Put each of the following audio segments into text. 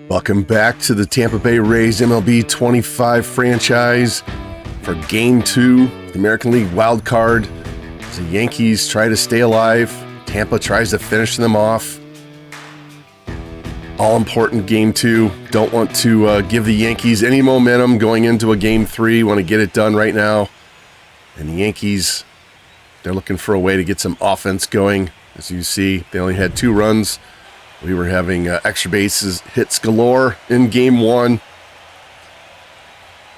Welcome back to the Tampa Bay Rays MLB 25 franchise for Game 2, the American League Wildcard. As the Yankees try to stay alive, Tampa tries to finish them off. All important Game 2. Don't want to give the Yankees any momentum going into a Game 3. Want to get it done right now. And the Yankees, they're looking for a way to get some offense going. As you see, they only had 2 runs. We were having extra bases hits galore in Game 1.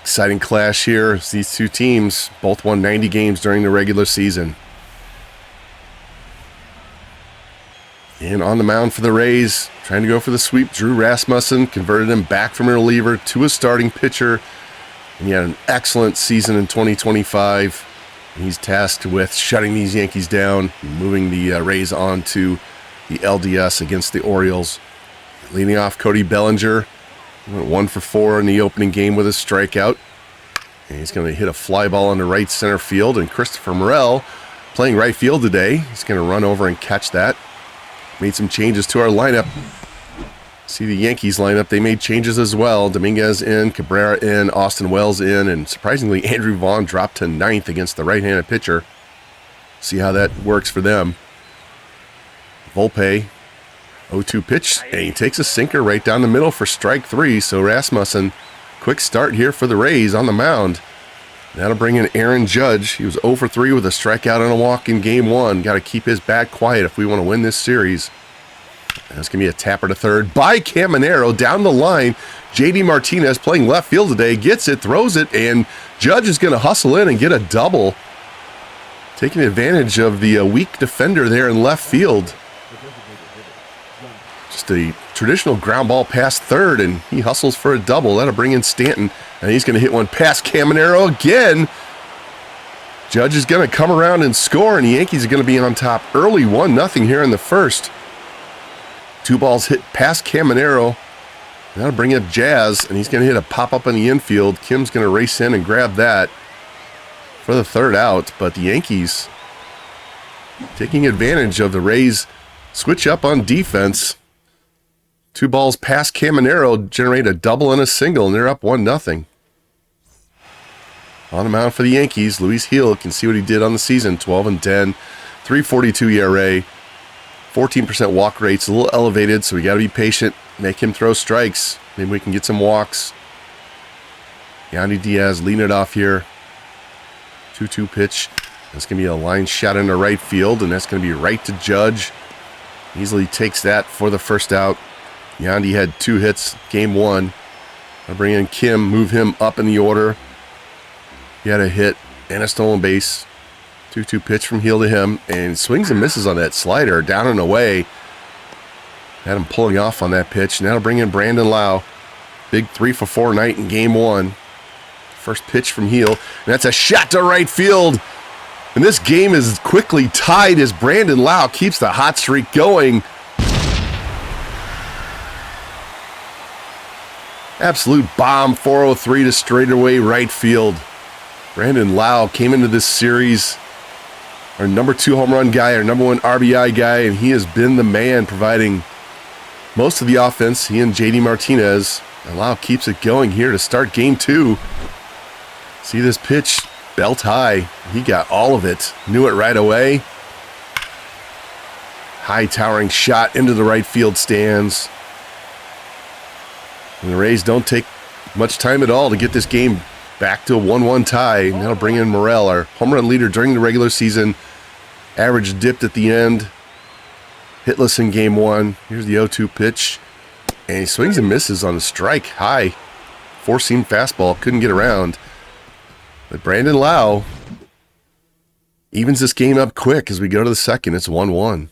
Exciting clash here as these two teams both won 90 games during the regular season. And on the mound for the Rays, trying to go for the sweep, Drew Rasmussen converted him back from a reliever to a starting pitcher. And he had an excellent season in 2025. And he's tasked with shutting these Yankees down, and moving the Rays on to the LDS against the Orioles. Leading off, Cody Bellinger went 1 for 4 in the opening game with a strikeout. And he's going to hit a fly ball into right center field. And Christopher Morel, playing right field today, he's going to run over and catch that. Made some changes to our lineup. See the Yankees lineup, they made changes as well. Dominguez in, Cabrera in, Austin Wells in, and surprisingly, Andrew Vaughn dropped to 9th against the right-handed pitcher. See how that works for them. Volpe, 0-2 pitch, and he takes a sinker right down the middle for strike 3. So Rasmussen, quick start here for the Rays on the mound. That'll bring in Aaron Judge. He was 0 for 3 with a strikeout and a walk in Game 1. Got to keep his bat quiet if we want to win this series. That's going to be a tapper to third by Caminero down the line. JD Martinez playing left field today, gets it, throws it, and Judge is going to hustle in and get a double. Taking advantage of the weak defender there in left field. Just a traditional ground ball past third, and he hustles for a double. That'll bring in Stanton, and he's going to hit one past Caminero again. Judge is going to come around and score, and the Yankees are going to be on top early, 1-0 here in the first. 2 balls hit past Caminero. That'll bring up Jazz, and he's going to hit a pop-up in the infield. Kim's going to race in and grab that for the third out, but the Yankees taking advantage of the Rays' switch up on defense. 2 balls past Caminero generate a double and a single, and they're up 1-0. On the mound for the Yankees, Luis Gil can see what he did on the season. 12-10, 3.42 ERA, 14% walk rate's a little elevated, so we got to be patient. Make him throw strikes. Maybe we can get some walks. Yandy Diaz leading it off here. 2-2 pitch. That's going to be a line shot into right field, and that's going to be right to Judge. Easily takes that for the first out. Yandy had 2 hits, Game 1. I'll bring in Kim, move him up in the order. He had a hit and a stolen base. 2-2 pitch from Gil to him, and swings and misses on that slider, down and away. Had him pulling off on that pitch, and that'll bring in Brandon Lau. Big 3 for 4 night in Game 1. First pitch from Gil, and that's a shot to right field. And this game is quickly tied as Brandon Lau keeps the hot streak going. Absolute bomb, 403 to straightaway right field. Brandon Lau came into this series our number 2 home run guy, our number 1 RBI guy, and he has been the man providing most of the offense. He and JD Martinez. And Lau keeps it going here to start Game 2. See this pitch, belt high. He got all of it. Knew it right away. High towering shot into the right field stands. And the Rays don't take much time at all to get this game back to a 1-1 tie. And that'll bring in Morel, our home run leader during the regular season. Average dipped at the end. Hitless in Game 1. Here's the 0-2 pitch. And he swings and misses on a strike high. 4-seam fastball. Couldn't get around. But Brandon Lau evens this game up quick as we go to the second. It's 1-1.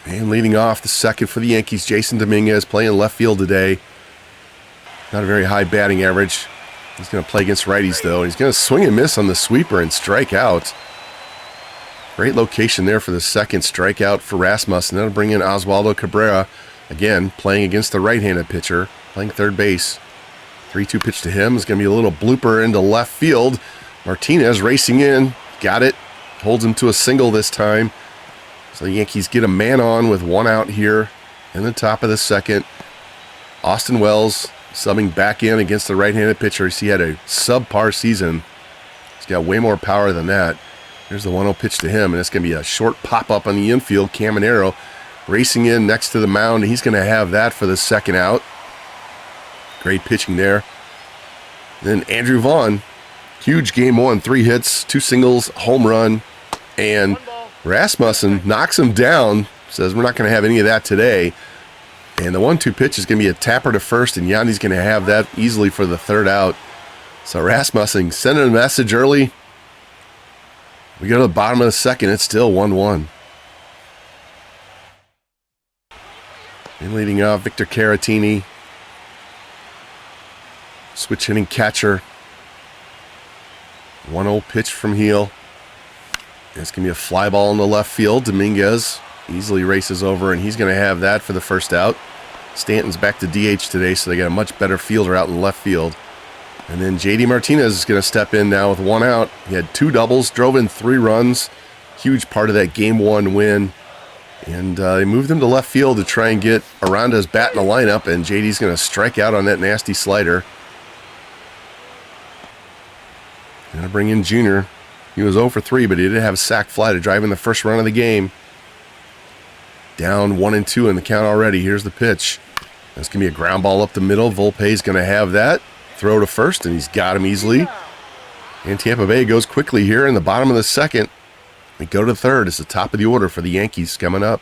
And leading off the second for the Yankees, Jason Dominguez playing left field today. Not a very high batting average. He's going to play against righties, though. He's going to swing and miss on the sweeper and strike out. Great location there for the second strikeout for Rasmussen. That'll bring in Oswaldo Cabrera. Again, playing against the right-handed pitcher, playing third base. 3-2 pitch to him is going to be a little blooper into left field. Martinez racing in, got it, holds him to a single this time. So the Yankees get a man on with 1 out here in the top of the second. Austin Wells subbing back in against the right-handed pitcher. He had a subpar season. He's got way more power than that. There's the 1-0 pitch to him, and it's going to be a short pop-up on the infield. Caminero racing in next to the mound. He's going to have that for the second out. Great pitching there. Then Andrew Vaughn, huge game 1, 3 hits, 2 singles, home run, and Rasmussen knocks him down, says we're not going to have any of that today. And the 1-2 pitch is going to be a tapper to first, and Yandy's going to have that easily for the third out. So Rasmussen sending a message early. We go to the bottom of the second. It's still 1-1. And leading off, Victor Caratini. Switch hitting catcher. 1-0 pitch from Heel. It's going to be a fly ball in the left field. Dominguez easily races over, and he's going to have that for the first out. Stanton's back to DH today, so they got a much better fielder out in left field. And then J.D. Martinez is going to step in now with 1 out. He had 2 doubles, drove in 3 runs. Huge part of that Game 1 win. And they moved him to left field to try and get Aranda's bat in the lineup, and J.D.'s going to strike out on that nasty slider. Going to bring in Junior. He was 0 for 3, but he did have a sac fly to drive in the first run of the game. Down 1-2 in the count already. Here's the pitch. That's going to be a ground ball up the middle. Volpe's going to have that. Throw to first, and he's got him easily. And Tampa Bay goes quickly here in the bottom of the second. We go to third. It's the top of the order for the Yankees coming up.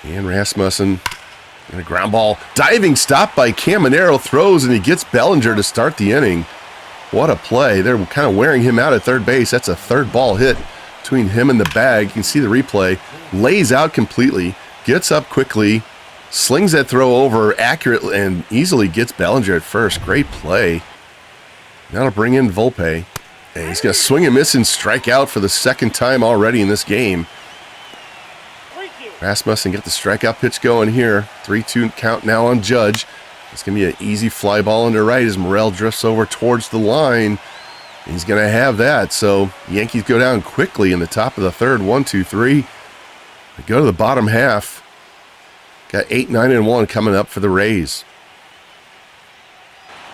And Rasmussen. And a ground ball. Diving stop by Caminero. Throws, and he gets Bellinger to start the inning. What a play. They're kind of wearing him out at third base. That's a third ball hit between him and the bag. You can see the replay. Lays out completely. Gets up quickly. Slings that throw over accurately and easily gets Bellinger at first. Great play. Now to bring in Volpe. And he's going to swing and miss and strike out for the second time already in this game. Rasmussen get the strikeout pitch going here. 3-2 count now on Judge. It's going to be an easy fly ball into right as Morel drifts over towards the line. He's going to have that. So Yankees go down quickly in the top of the third. 1-2-3. They go to the bottom half. Got 8, 9, and 1 coming up for the Rays.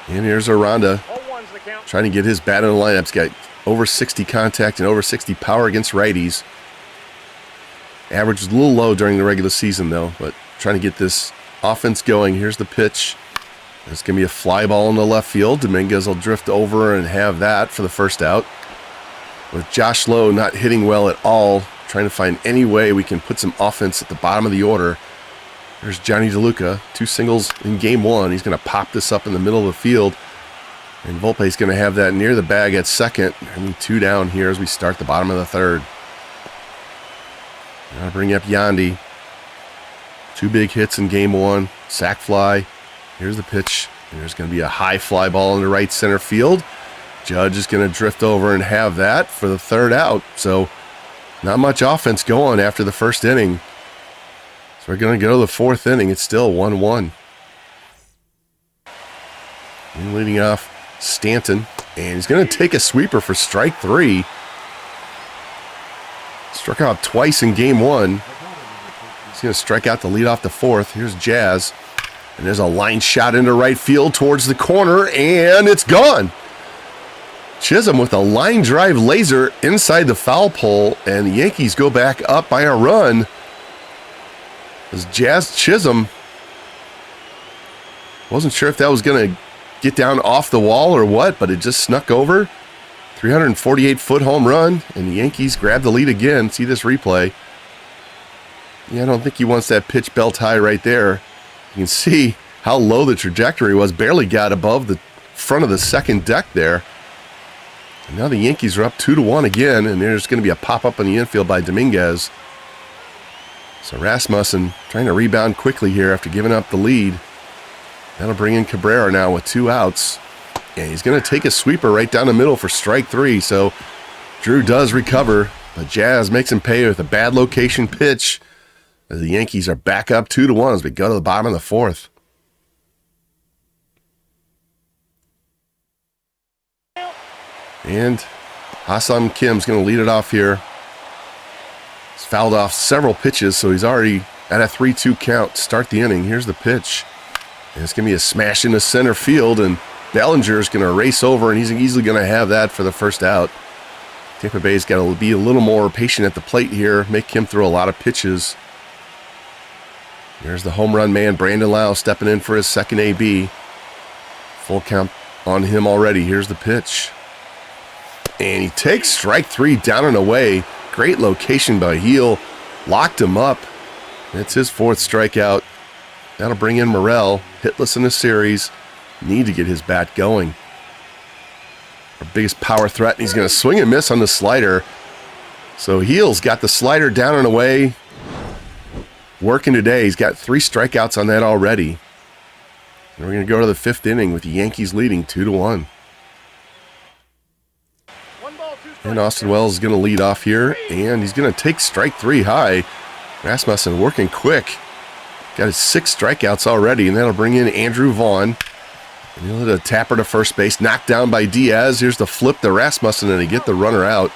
And here's Aranda trying to get his bat in the lineup. He's got over 60 contact and over 60 power against righties. Average was a little low during the regular season, though, but trying to get this offense going. Here's the pitch. It's going to be a fly ball in the left field. Dominguez will drift over and have that for the first out. With Josh Lowe not hitting well at all, trying to find any way we can put some offense at the bottom of the order. There's Johnny DeLuca, 2 singles in game 1. He's going to pop this up in the middle of the field. And Volpe's going to have that near the bag at second. And 2 down here as we start the bottom of the third. Now bring up Yandy. 2 big hits in game 1. Sac fly. Here's the pitch. And there's going to be a high fly ball into right center field. Judge is going to drift over and have that for the third out. So not much offense going after the first inning. So we're going to go to the 4th inning. It's still 1-1. And leading off, Stanton. And he's going to take a sweeper for strike 3. Struck out twice in game 1. He's going to strike out to lead off the 4th. Here's Jazz. And there's a line shot into right field towards the corner, and it's gone. Chisholm with a line drive laser inside the foul pole, and the Yankees go back up by a run. As Jazz Chisholm, wasn't sure if that was going to get down off the wall or what, but it just snuck over. 348-foot home run, and the Yankees grab the lead again. See this replay. Yeah, I don't think he wants that pitch belt high right there. You can see how low the trajectory was. Barely got above the front of the second deck there. And now the Yankees are up 2-1 again, and there's going to be a pop-up in the infield by Dominguez. So Rasmussen trying to rebound quickly here after giving up the lead. That'll bring in Cabrera now with 2 outs. And he's going to take a sweeper right down the middle for strike 3. So Drew does recover, but Jazz makes him pay with a bad location pitch as the Yankees are back up 2-1 as we go to the bottom of the 4th. And Ha-Seong Kim's going to lead it off here. He's fouled off several pitches, so he's already at a 3-2 count to start the inning. Here's the pitch. And it's going to be a smash into center field, and Bellinger's going to race over, and he's easily going to have that for the first out. Tampa Bay's got to be a little more patient at the plate here, make him throw a lot of pitches. There's the home run man, Brandon Lau, stepping in for his second AB. Full count on him already. Here's the pitch. And he takes strike 3 down and away. Great location by Heel. Locked him up. It's his 4th strikeout. That'll bring in Morel. Hitless in the series. Need to get his bat going. Our biggest power threat. And he's going to swing and miss on the slider. So Heel's got the slider down and away. Working today. He's got 3 strikeouts on that already. And we're going to go to the 5th inning with the Yankees leading 2-1. And Austin Wells is going to lead off here. And he's going to take strike 3 high. Rasmussen working quick. Got his 6 strikeouts already. And that'll bring in Andrew Vaughn. And he'll hit a tapper to first base. Knocked down by Diaz. Here's the flip to Rasmussen. And he get the runner out.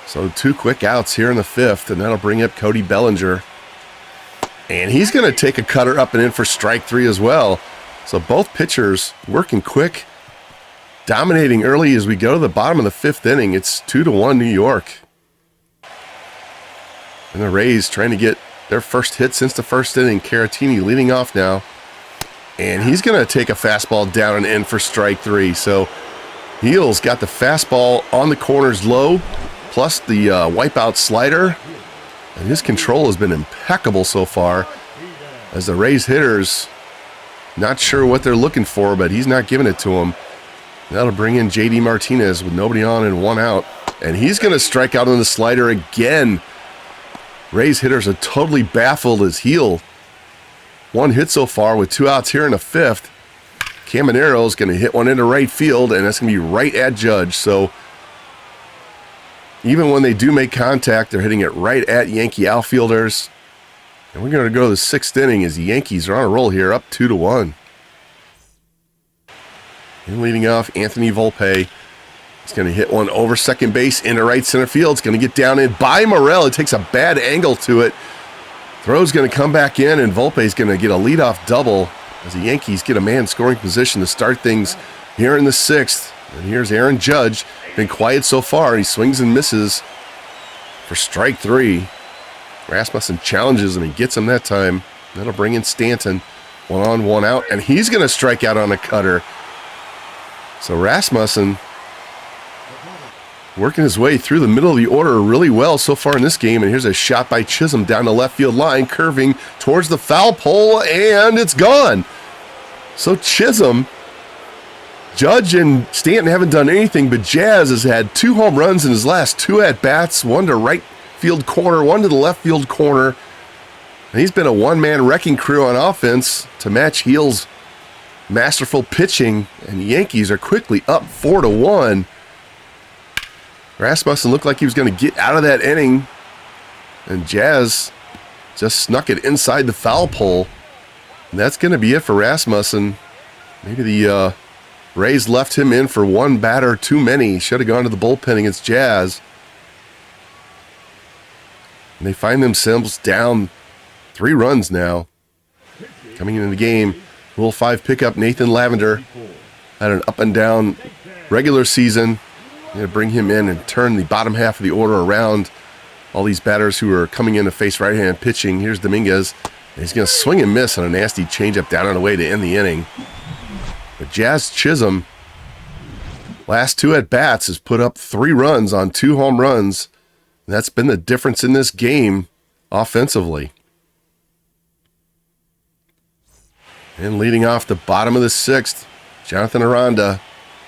So 2 quick outs here in the 5th. And that'll bring up Cody Bellinger. And he's going to take a cutter up and in for strike 3 as well. So both pitchers working quick, dominating early as we go to the bottom of the 5th inning. It's 2-1 New York. And the Rays trying to get their first hit since the 1st inning. Caratini leading off now. And he's going to take a fastball down and in for strike 3. So Heel's got the fastball on the corners low, plus the wipeout slider. And his control has been impeccable so far. As the Rays hitters, not sure what they're looking for, but he's not giving it to them. That'll bring in J.D. Martinez with nobody on and 1 out. And he's going to strike out on the slider again. Rays hitters are totally baffled as Heel. 1 hit so far with 2 outs here in the 5th. Camanero's going to hit one into right field, and that's going to be right at Judge. So even when they do make contact, they're hitting it right at Yankee outfielders. And we're going to go to the 6th inning as the Yankees are on a roll here, up 2-1. And leading off, Anthony Volpe. He's going to hit one over second base into right center field. It's going to get down in by Morel. It takes a bad angle to it. Throw's going to come back in, and Volpe's going to get a leadoff double as the Yankees get a man scoring position to start things here in the 6th. And here's Aaron Judge. Been quiet so far. He swings and misses for strike 3. Rasmussen challenges him and gets him that time. That'll bring in Stanton. 1 on, 1 out, and he's going to strike out on a cutter. So Rasmussen working his way through the middle of the order really well so far in this game. And here's a shot by Chisholm down the left field line, curving towards the foul pole, and it's gone. So Chisholm, Judge and Stanton haven't done anything, but Jazz has had 2 home runs in his last 2 at-bats, 1 to right field corner, 1 to the left field corner. And he's been a one-man wrecking crew on offense to match Heel's masterful pitching, and the Yankees are quickly up 4-1. Rasmussen looked like he was going to get out of that inning, and Jazz just snuck it inside the foul pole. And that's going to be it for Rasmussen. Maybe the Rays left him in for 1 batter too many. He should have gone to the bullpen against Jazz. And they find themselves down 3 runs now. Coming into the game, Rule 5 pickup Nathan Lavender had an up and down regular season. Going to bring him in and turn the bottom half of the order around. All these batters who are coming in to face right-hand pitching. Here's Dominguez. And he's going to swing and miss on a nasty changeup down and away to end the inning. But Jazz Chisholm, last 2 at-bats, has put up 3 runs on 2 home runs. And that's been the difference in this game offensively. And leading off the bottom of the 6th, Jonathan Aranda.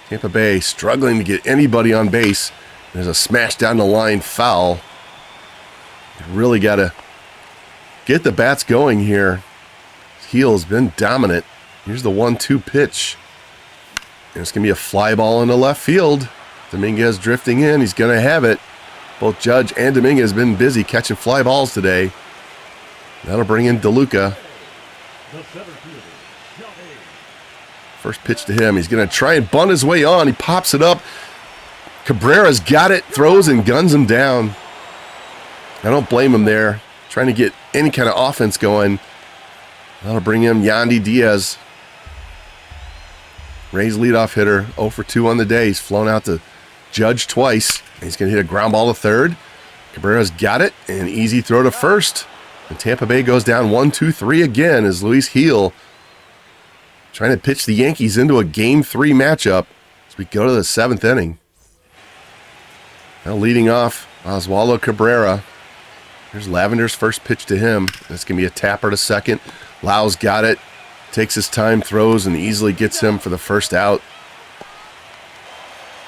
Tampa Bay struggling to get anybody on base. There's a smash down the line foul. You really got to get the bats going here. Heel has been dominant. Here's the 1-2 pitch. And it's going to be a fly ball into left field. Dominguez drifting in. He's going to have it. Both Judge and Dominguez have been busy catching fly balls today. That'll bring in DeLuca. First pitch to him. He's going to try and bunt his way on. He pops it up. Cabrera's got it, throws and guns him down. I don't blame him there. Trying to get any kind of offense going. That'll bring him Yandy Diaz. Rays leadoff hitter, 0 for 2 on the day. He's flown out to Judge twice. He's going to hit a ground ball to third. Cabrera's got it, and easy throw to first. And Tampa Bay goes down 1-2-3 again as Luis Gil trying to pitch the Yankees into a Game 3 matchup as we go to the 7th inning. Now leading off, Oswaldo Cabrera. Here's Lavender's first pitch to him. That's going to be a tapper to second. Lau's got it. Takes his time, throws, and easily gets him for the first out.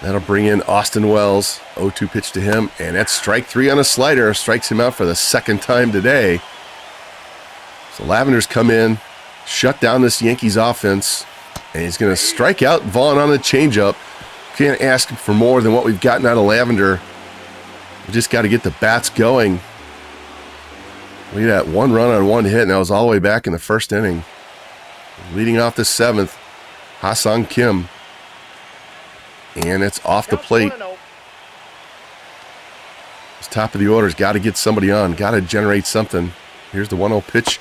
That'll bring in Austin Wells. 0-2 pitch to him, and that's strike 3 on a slider. Strikes him out for the second time today. So Lavender's come in, shut down this Yankees offense, and he's going to strike out Vaughn on the changeup. Can't ask for more than what we've gotten out of Lavender. We just got to get the bats going. Look at that, 1 run on 1 hit, and that was all the way back in the first inning. Leading off the 7th, Ha-Seong Kim. And it's off the plate. This top of the order's got to get somebody on, got to generate something. Here's the 1-0 pitch,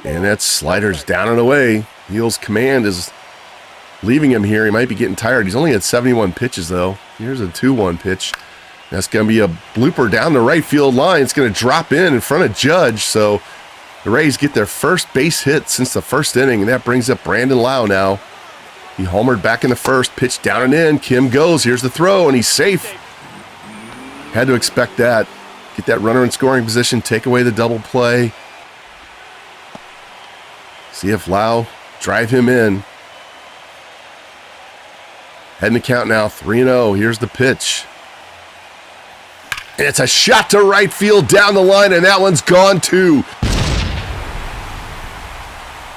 and that slider's down and away. Gil's command is leaving him here. He might be getting tired. He's only had 71 pitches, though. Here's a 2-1 pitch. That's going to be a blooper down the right field line. It's going to drop in front of Judge, so the Rays get their first base hit since the first inning, and that brings up Brandon Lau now. He homered back in the first, pitch down and in. Kim goes, here's the throw, and he's safe. Had to expect that. Get that runner in scoring position, take away the double play. See if Lau drive him in. Heading the count now, 3-0. Here's the pitch. And it's a shot to right field down the line, and that one's gone too.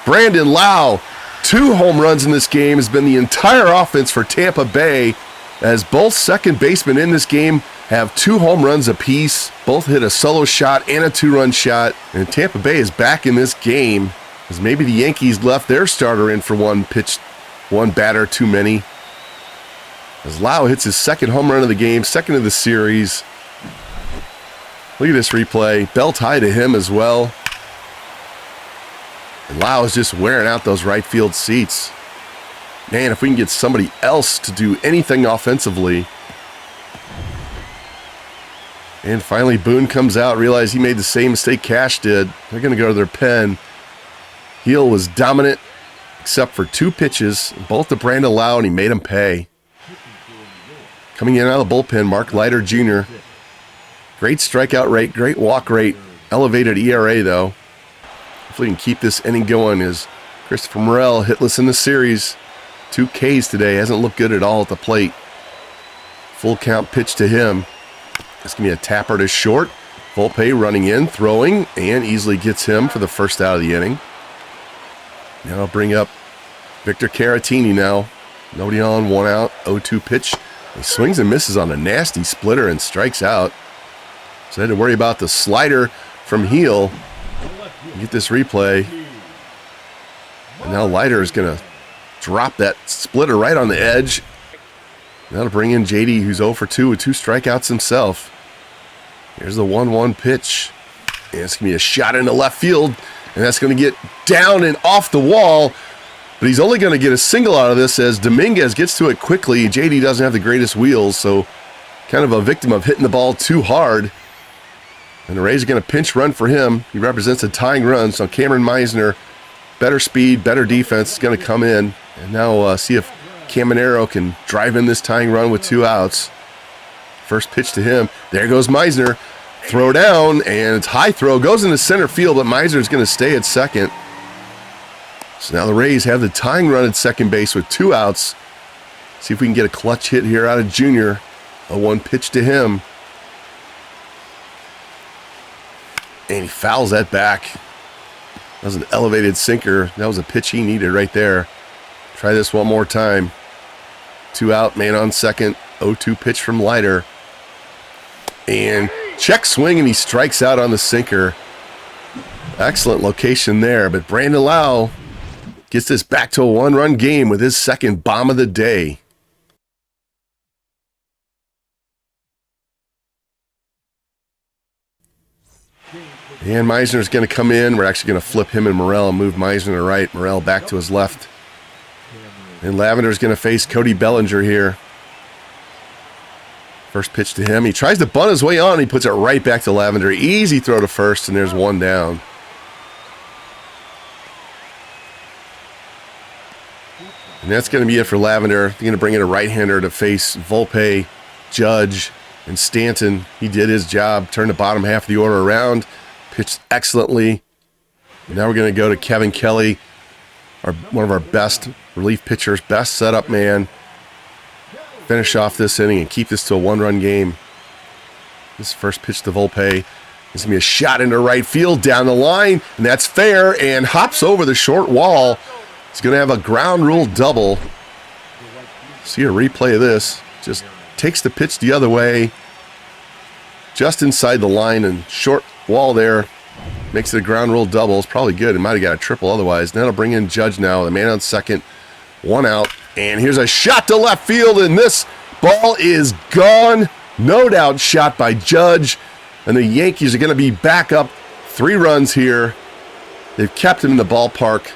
Brandon Lau, 2 home runs in this game, has been the entire offense for Tampa Bay, as both second basemen in this game have 2 home runs apiece. Both hit a solo shot and a 2-run shot, and Tampa Bay is back in this game, as maybe the Yankees left their starter in for 1 pitch, 1 batter too many. As Lau hits his second home run of the game, second of the series. Look at this replay. Belt high to him as well. And Lau is just wearing out those right field seats. Man, if we can get somebody else to do anything offensively. And finally, Boone comes out, realized he made the same mistake Cash did. They're going to go to their pen. Gil was dominant, except for 2 pitches, both to Brandon Lau, and he made him pay. Coming in out of the bullpen, Mark Leiter Jr. Great strikeout rate, great walk rate, elevated ERA, though. Hopefully we can keep this inning going as Christopher Morel, hitless in the series. 2 Ks today, hasn't looked good at all at the plate. Full count pitch to him. It's going to be a tapper to short. Volpe running in, throwing, and easily gets him for the first out of the inning. Now I'll bring up Victor Caratini now. Nobody on, 1 out, 0-2 pitch. He swings and misses on a nasty splitter and strikes out. So I had to worry about the slider from Gil. Get this replay. And now Leiter is going to drop that splitter right on the edge. That'll bring in JD, who's 0 for 2 with 2 strikeouts himself. Here's the 1-1 pitch. And it's going to be a shot into left field. And that's going to get down and off the wall. But he's only going to get a single out of this as Dominguez gets to it quickly. JD doesn't have the greatest wheels, so kind of a victim of hitting the ball too hard. And the Rays are going to pinch run for him. He represents a tying run, so Cameron Meisner, better speed, better defense, is going to come in. And now see if Caminero can drive in this tying run with 2 outs. First pitch to him. There goes Meisner. Throw down, and it's high throw. Goes into center field, but Meisner is going to stay at second. So now the Rays have the tying run at second base with 2 outs. See if we can get a clutch hit here out of Junior. A 1 pitch to him. And he fouls that back. That was an elevated sinker. That was a pitch he needed right there. Try this one more time. 2 out, man on second. 0-2 pitch from Leiter. And check swing, and he strikes out on the sinker. Excellent location there. But Brandon Lau gets this back to a 1-run game with his second bomb of the day. And Meisner's going to come in. We're actually going to flip him and Morel and move Meisner to right. Morel back to his left. And Lavender's going to face Cody Bellinger here. First pitch to him. He tries to bunt his way on. He puts it right back to Lavender. Easy throw to first, and there's one down. And that's going to be it for Lavender. They're going to bring in a right-hander to face Volpe, Judge, and Stanton. He did his job. Turned the bottom half of the order around. Pitched excellently. And now we're going to go to Kevin Kelly, one of our best relief pitchers, best setup man. Finish off this inning and keep this to a one-run game. This first pitch to Volpe. This is going to be a shot into right field down the line, and that's fair, and hops over the short wall. He's going to have a ground rule double. See a replay of this. Just takes the pitch the other way. Just inside the line and short wall there. Makes it a ground rule double. It's probably good. It might have got a triple otherwise. Now it'll bring in Judge now. The man on second. One out. And here's a shot to left field. And this ball is gone. No doubt shot by Judge. And the Yankees are going to be back up 3 runs here. They've kept him in the ballpark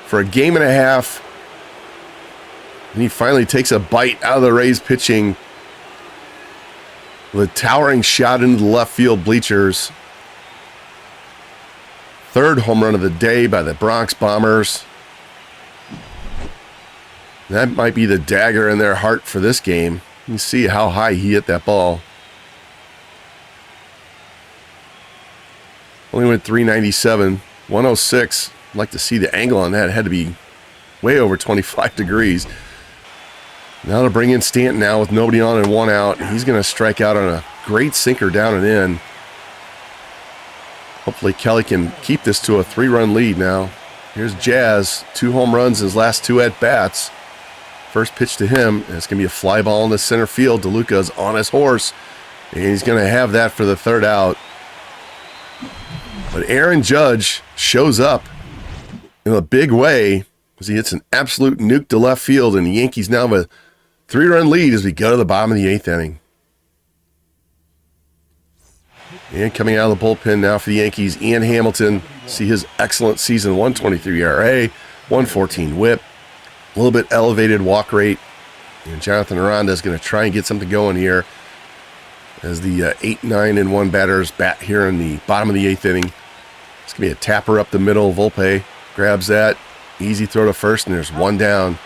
for a game and a half. And he finally takes a bite out of the Rays pitching with a towering shot into the left field bleachers. 3rd home run of the day by the Bronx Bombers. That might be the dagger in their heart for this game. You see how high he hit that ball. Only went 397, 106. I'd like to see the angle on that. It had to be way over 25 degrees. Now to bring in Stanton now with nobody on and 1 out. He's going to strike out on a great sinker down and in. Hopefully Kelly can keep this to a 3-run lead now. Here's Jazz, 2 home runs in his last 2 at-bats. First pitch to him, and it's going to be a fly ball in the center field. DeLuca's on his horse, and he's going to have that for the 3rd out. But Aaron Judge shows up in a big way as he hits an absolute nuke to left field, and the Yankees now have a 3-run lead as we go to the bottom of the 8th inning. And coming out of the bullpen now for the Yankees, Ian Hamilton. See his excellent season, 1.23 ERA, 1.14 WHIP, a little bit elevated walk rate. And Jonathan Aranda is going to try and get something going here as the 8, 9, and 1 batters bat here in the bottom of the 8th inning. It's going to be a tapper up the middle. Volpe grabs that. Easy throw to first, and there's 1 down.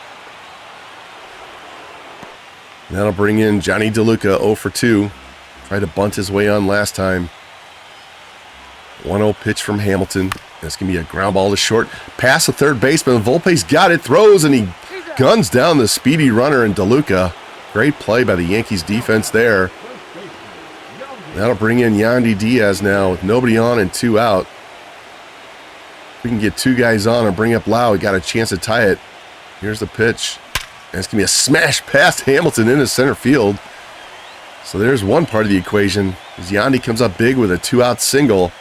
And that'll bring in Johnny DeLuca, 0 for 2. Tried to bunt his way on last time. 1-0 pitch from Hamilton. That's going to be a ground ball to short. Pass the third baseman. Volpe's got it. Throws, and he guns down the speedy runner in DeLuca. Great play by the Yankees defense there. That'll bring in Yandy Diaz now with nobody on and 2 out. If we can get 2 guys on and bring up Lau, we got a chance to tie it. Here's the pitch. And it's going to be a smash past Hamilton into center field. So there's one part of the equation. As Yandy comes up big with a 2-out single.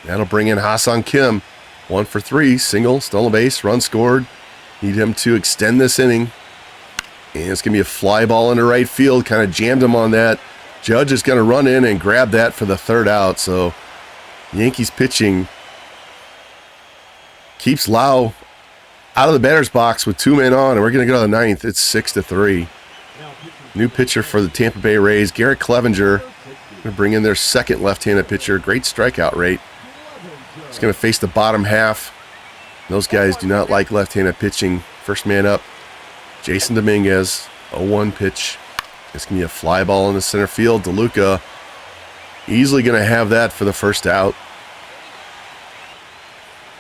That'll bring in Ha-Seong Kim. 1 for 3. Single, stolen base, run scored. Need him to extend this inning. And it's going to be a fly ball into right field. Kind of jammed him on that. Judge is going to run in and grab that for the 3rd out. So Yankees pitching keeps Lau out of the batter's box with 2 men on. And we're going to go to the 9th. It's 6-3. New pitcher for the Tampa Bay Rays, Garrett Clevenger. Going to bring in their 2nd left-handed pitcher. Great strikeout rate. He's going to face the bottom half. Those guys do not like left-handed pitching. First man up, Jason Dominguez. 0-1 pitch. It's going to be a fly ball in the center field. DeLuca easily going to have that for the 1st out.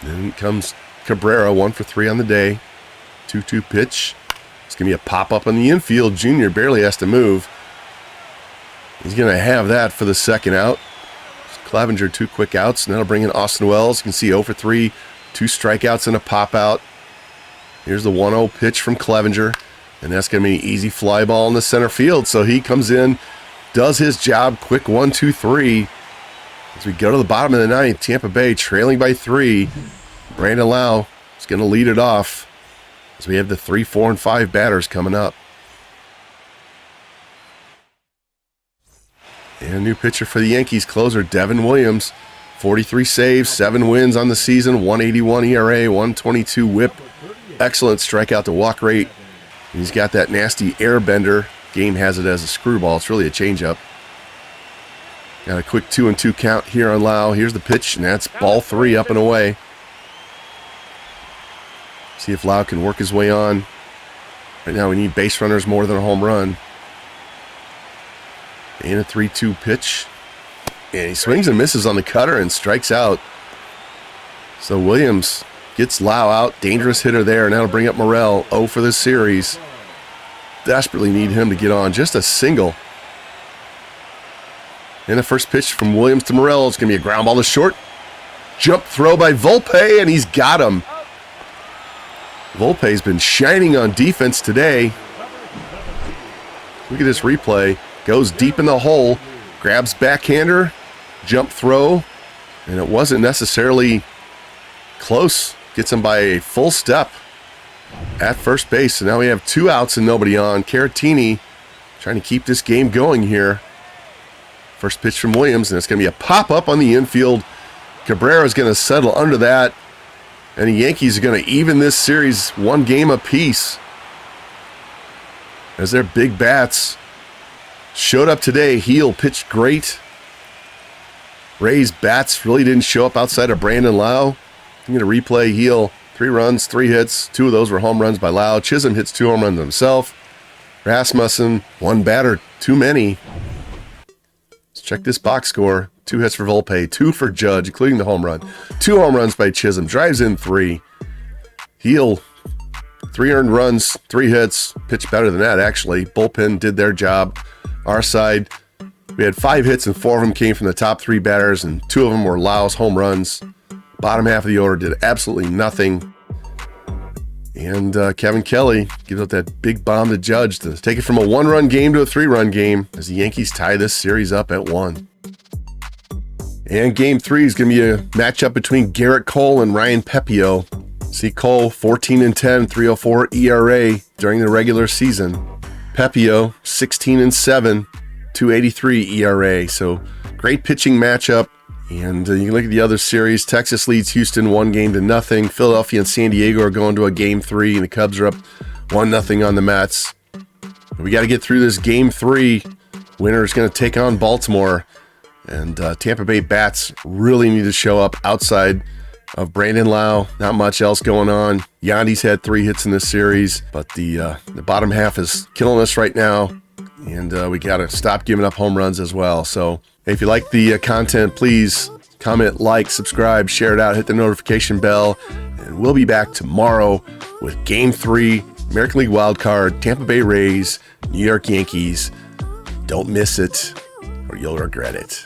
Then comes Cabrera, 1 for 3 on the day. 2-2 pitch. It's going to be a pop-up in the infield. Junior barely has to move. He's going to have that for the 2nd out. Clevenger, 2 quick outs, and that'll bring in Austin Wells. You can see 0 for 3, 2 strikeouts and a pop-out. Here's the 1-0 pitch from Clevenger, and that's going to be an easy fly ball in the center field. So he comes in, does his job, quick 1-2-3. As we go to the bottom of the 9th, Tampa Bay trailing by 3. Brandon Lau is going to lead it off as we have the 3, 4, and 5 batters coming up. And a new pitcher for the Yankees, closer Devin Williams. 43 saves, 7 wins on the season, 181 ERA, 122 whip. Excellent strikeout to walk rate. And he's got that nasty air bender. Game has it as a screwball. It's really a changeup. Got a quick 2-2 count here on Lau. Here's the pitch, and that's ball 3 up and away. See if Lau can work his way on. Right now we need base runners more than a home run. And a 3-2 pitch. And he swings and misses on the cutter and strikes out. So Williams gets Lau out. Dangerous hitter there. And that'll bring up Morel. 0 for this series. Desperately need him to get on. Just a single. And the first pitch from Williams to Morel. It's going to be a ground ball to short. Jump throw by Volpe, and he's got him. Volpe's been shining on defense today. Look at this replay. Goes deep in the hole. Grabs backhander. Jump throw. And it wasn't necessarily close. Gets him by a full step at first base. So now we have 2 outs and nobody on. Caratini trying to keep this game going here. First pitch from Williams, and it's going to be a pop-up on the infield. Cabrera's going to settle under that. And the Yankees are going to even this series 1 game apiece. As their big bats showed up today. Heel pitched great. Ray's bats really didn't show up outside of Brandon Lau. I'm going to replay Heel. 3 runs, 3 hits. 2 of those were home runs by Lau. Chisholm hits 2 home runs himself. Rasmussen, 1 batter too many. Let's check this box score. 2 hits for Volpe, 2 for Judge, including the home run. 2 home runs by Chisholm. Drives in 3. Heel, 3 earned runs, 3 hits. Pitched better than that, actually. Bullpen did their job. Our side, we had 5 hits, and 4 of them came from the top 3 batters, and 2 of them were Lau's home runs. Bottom half of the order did absolutely nothing. And Kevin Kelly gives up that big bomb to Judge to take it from a 1-run game to a 3-run game as the Yankees tie this series up at 1. And game 3 is going to be a matchup between Garrett Cole and Ryan Pepio. See Cole 14-10, 3.04 ERA during the regular season. Pepio 16-7, 2.83 ERA. So great pitching matchup. And you can look at the other series. Texas leads Houston 1-0. Philadelphia and San Diego are going to a game 3, and the Cubs are up 1-0 on the Mets. We got to get through this game 3. Winner is going to take on Baltimore. And Tampa Bay bats really need to show up outside of Brandon Lau. Not much else going on. Yandy's had 3 hits in this series, but the bottom half is killing us right now. And we got to stop giving up home runs as well. So if you like the content, please comment, like, subscribe, share it out, hit the notification bell. And we'll be back tomorrow with Game 3, American League Wildcard, Tampa Bay Rays, New York Yankees. Don't miss it, or you'll regret it.